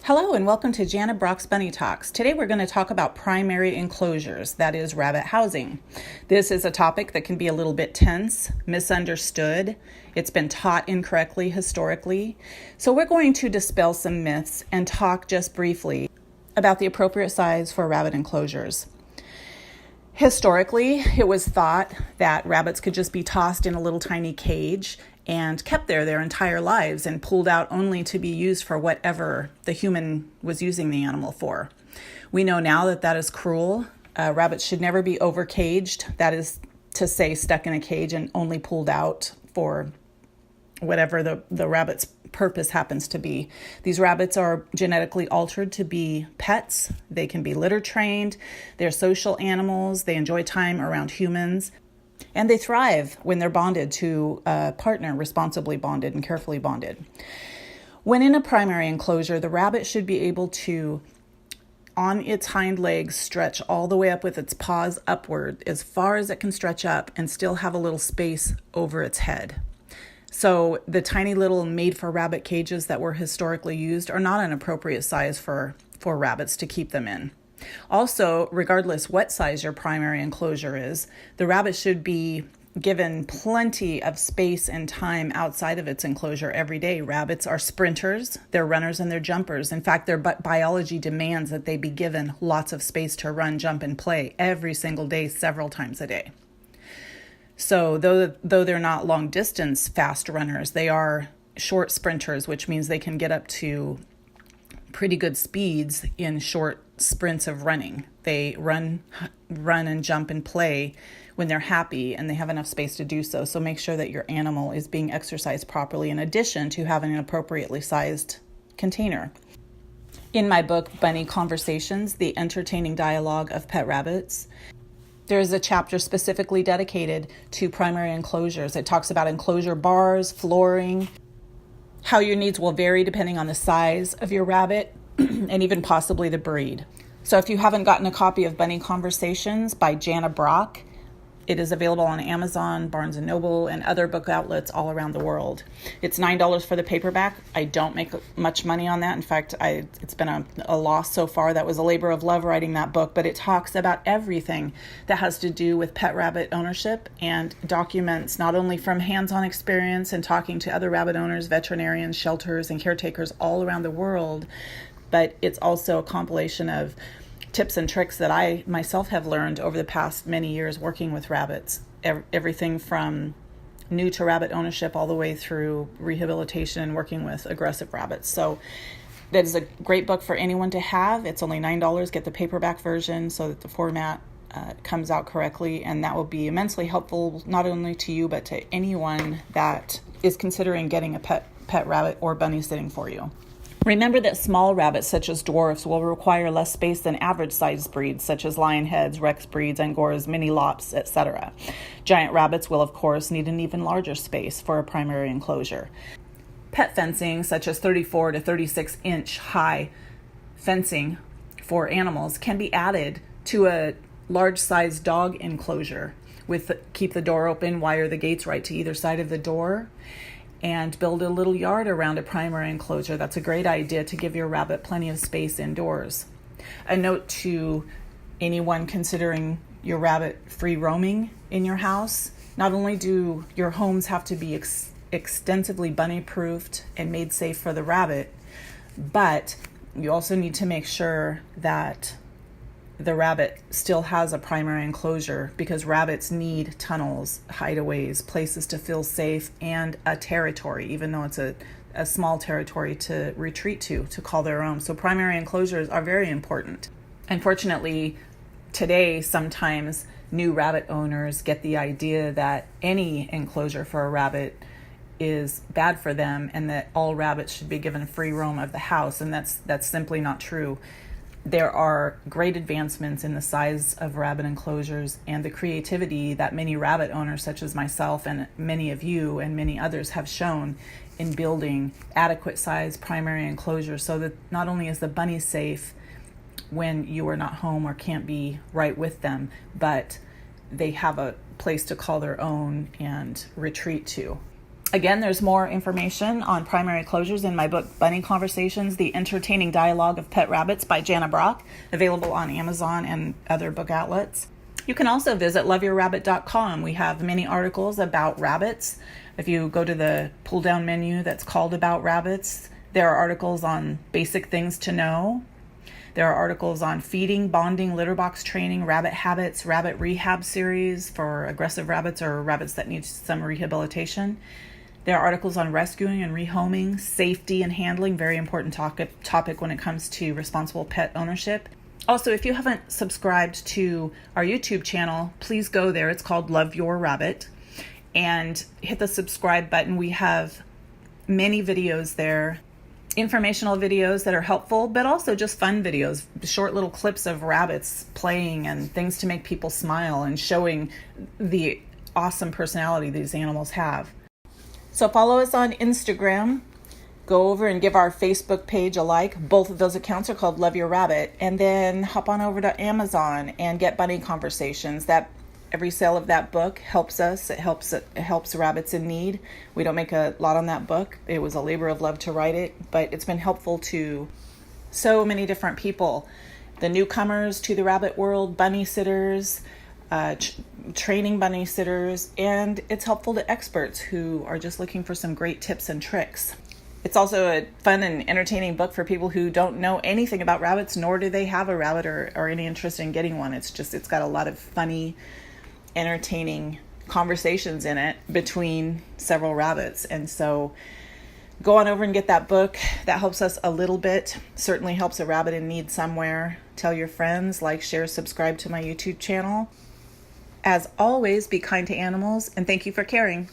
Hello and welcome to Jana Brock's Bunny Talks. Today we're going to talk about primary enclosures, that is rabbit housing. This is a topic that can be a little bit tense, misunderstood. It's been taught incorrectly historically. So we're going to dispel some myths and talk just briefly about the appropriate size for rabbit enclosures. Historically, it was thought that rabbits could just be tossed in a little tiny cage and kept there their entire lives and pulled out only to be used for whatever the human was using the animal for. We know now that that is cruel. Rabbits should never be over-caged. That is to say, stuck in a cage and only pulled out for whatever the rabbit's purpose happens to be. These rabbits are genetically altered to be pets. They can be litter trained. They're social animals. They enjoy time around humans. And they thrive when they're bonded to a partner, responsibly bonded and carefully bonded. When in a primary enclosure, the rabbit should be able to, on its hind legs, stretch all the way up with its paws upward as far as it can stretch up and still have a little space over its head. So the tiny little made-for-rabbit cages that were historically used are not an appropriate size for rabbits to keep them in. Also, regardless what size your primary enclosure is, the rabbit should be given plenty of space and time outside of its enclosure every day. Rabbits are sprinters, they're runners and they're jumpers. In fact, their biology demands that they be given lots of space to run, jump, and play every single day, several times a day. So though they're not long distance fast runners, they are short sprinters, which means they can get up to pretty good speeds in short sprints of running. They run and jump and play when they're happy and they have enough space to do so. So make sure that your animal is being exercised properly in addition to having an appropriately sized container. In my book, Bunny Conversations, The Entertaining Dialogue of Pet Rabbits, there is a chapter specifically dedicated to primary enclosures. It talks about enclosure bars, flooring, how your needs will vary depending on the size of your rabbit and even possibly the breed. So if you haven't gotten a copy of Bunny Conversations by Jana Brock, it is available on Amazon, Barnes & Noble, and other book outlets all around the world. It's $9 for the paperback. I don't make much money on that. In fact, it's been a loss so far. That was a labor of love writing that book, but it talks about everything that has to do with pet rabbit ownership and documents not only from hands-on experience and talking to other rabbit owners, veterinarians, shelters, and caretakers all around the world, but it's also a compilation of tips and tricks that I myself have learned over the past many years working with rabbits. Everything from new to rabbit ownership all the way through rehabilitation and working with aggressive rabbits. So that is a great book for anyone to have. It's only $9. Get the paperback version so that the format comes out correctly, and that will be immensely helpful not only to you but to anyone that is considering getting a pet rabbit or bunny sitting for you. Remember that small rabbits such as dwarfs will require less space than average-sized breeds such as lionheads, Rex breeds, Angoras, mini lops, etc. Giant rabbits will, of course, need an even larger space for a primary enclosure. Pet fencing, such as 34 to 36-inch high fencing for animals, can be added to a large-sized dog enclosure keep the door open, wire the gates right to either side of the door, and build a little yard around a primary enclosure. That's a great idea to give your rabbit plenty of space indoors. A note to anyone considering your rabbit free roaming in your house: not only do your homes have to be extensively bunny proofed and made safe for the rabbit, but you also need to make sure that the rabbit still has a primary enclosure, because rabbits need tunnels, hideaways, places to feel safe, and a territory, even though it's a small territory to retreat to call their own. So primary enclosures are very important. Unfortunately, today, sometimes new rabbit owners get the idea that any enclosure for a rabbit is bad for them and that all rabbits should be given free roam of the house, and that's simply not true. There are great advancements in the size of rabbit enclosures and the creativity that many rabbit owners, such as myself and many of you and many others, have shown in building adequate size primary enclosures so that not only is the bunny safe when you are not home or can't be right with them, but they have a place to call their own and retreat to. Again, there's more information on primary closures in my book, Bunny Conversations, The Entertaining Dialogue of Pet Rabbits by Jana, available on Amazon and other book outlets. You can also visit loveyourrabbit.com. We have many articles about rabbits. If you go to the pull-down menu that's called About Rabbits, there are articles on basic things to know. There are articles on feeding, bonding, litter box training, rabbit habits, rabbit rehab series for aggressive rabbits or rabbits that need some rehabilitation. There are articles on rescuing and rehoming, safety and handling, very important topic when it comes to responsible pet ownership. Also, if you haven't subscribed to our YouTube channel, please go there. It's called Love Your Rabbit, and hit the subscribe button. We have many videos there, informational videos that are helpful, but also just fun videos, short little clips of rabbits playing and things to make people smile and showing the awesome personality these animals have. So follow us on Instagram. Go over and give our Facebook page a like. Both of those accounts are called Love Your Rabbit. And then hop on over to Amazon and get Bunny Conversations. That every sale of that book helps us. It helps rabbits in need. We don't make a lot on that book. It was a labor of love to write it, but it's been helpful to so many different people. The newcomers to the rabbit world, bunny sitters, training bunny sitters, and it's helpful to experts who are just looking for some great tips and tricks. It's also a fun and entertaining book for people who don't know anything about rabbits, nor do they have a rabbit or any interest in getting one. It's got a lot of funny, entertaining conversations in it between several rabbits. And so go on over and get that book. That helps us a little bit. Certainly helps a rabbit in need somewhere. Tell your friends, like, share, subscribe to my YouTube channel. As always, be kind to animals, and thank you for caring.